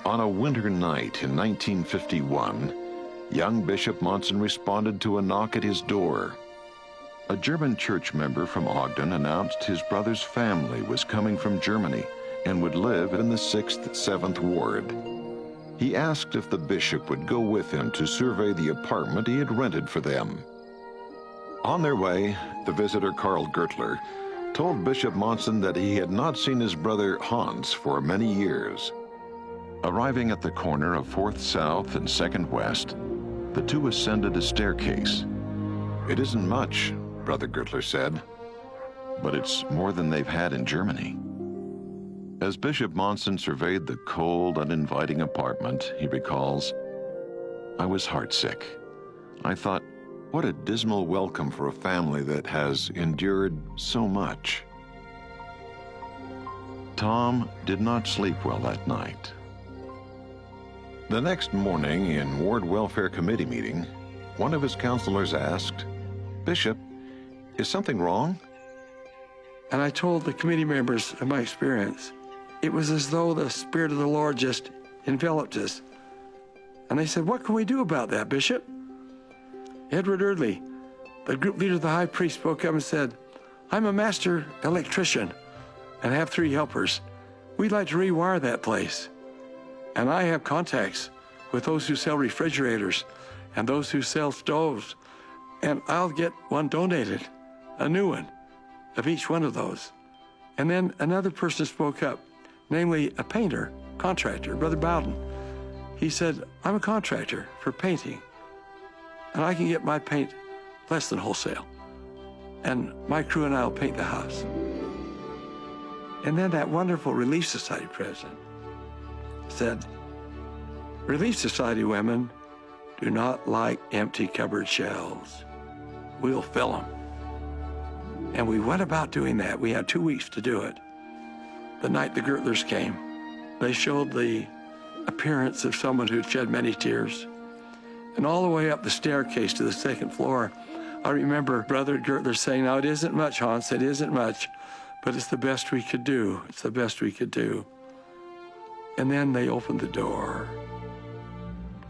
On a winter night in 1951, young Bishop Monson responded to a knock at his door. A German church member from Ogden announced his brother's family was coming from Germany and would live in the 6th, 7th Ward. He asked if the bishop would go with him to survey the apartment he had rented for them. On their way, the visitor Carl Gertler told Bishop Monson that he had not seen his brother Hans for many years. Arriving at the corner of 4th South and 2nd West, the two ascended a staircase. "It isn't much," Brother Gertler said, "but it's more than they've had in Germany." As Bishop Monson surveyed the cold, uninviting apartment, he recalls, "I was heartsick. I thought, what a dismal welcome for a family that has endured so much." Tom did not sleep well that night. The next morning, in Ward Welfare Committee meeting, one of his counselors asked, "Bishop, is something wrong?" And I told the committee members of my experience. It was as though the Spirit of the Lord just enveloped us. And they said, "What can we do about that, Bishop?" Edward Eardley, the group leader of the high priest, spoke up and said, "I'm a master electrician and have 3 helpers. We'd like to rewire that place. And I have contacts with those who sell refrigerators and those who sell stoves. And I'll get one donated, a new one, of each one of those." And then another person spoke up, namely a painter, contractor, Brother Bowden. He said, "I'm a contractor for painting, and I can get my paint less than wholesale. And my crew and I will paint the house." And then that wonderful Relief Society president said, "Relief Society women do not like empty cupboard shelves. We'll fill them." And we went about doing that. We had 2 weeks to do it. The night the Gertlers came, they showed the appearance of someone who'd shed many tears. And all the way up the staircase to the 2nd floor, I remember Brother Gertler saying, "Now, it isn't much, Hans, it isn't much, but it's the best we could do. It's the best we could do." And then they opened the door.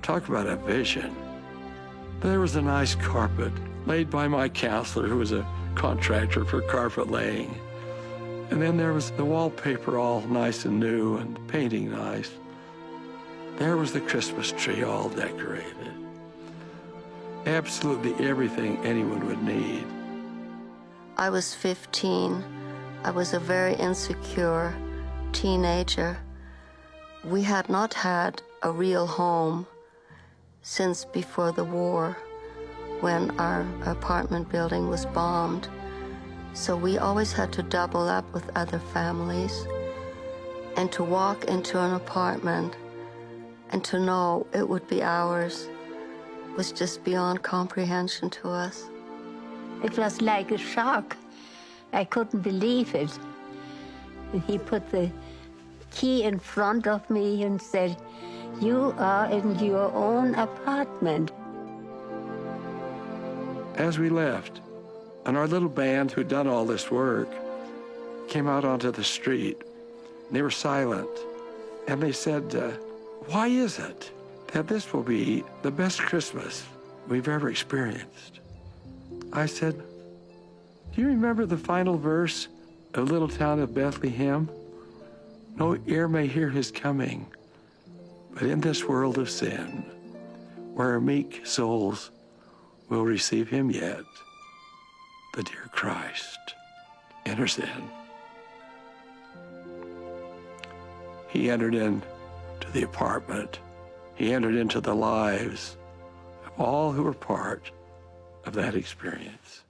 Talk about a vision. There was a nice carpet laid by my counselor, who was a contractor for carpet laying. And then there was the wallpaper all nice and new and painting nice. There was the Christmas tree all decorated. Absolutely everything anyone would need. I was 15. I was a very insecure teenager. We had not had a real home since before the war, when our apartment building was bombed. So we always had to double up with other families. And to walk into an apartment and to know it would be ours was just beyond comprehension to us. It was like a shock. I couldn't believe it. He put the key in front of me and said, "You are in your own apartment." As we left, and our little band who'd done all this work came out onto the street. They were silent, and they said, "Why is it that this will be the best Christmas we've ever experienced?" I said, "Do you remember the final verse of Little Town of Bethlehem? No ear may hear his coming, but in this world of sin, where meek souls will receive him yet, the dear Christ enters in." He entered into the apartment. He entered into the lives of all who were part of that experience.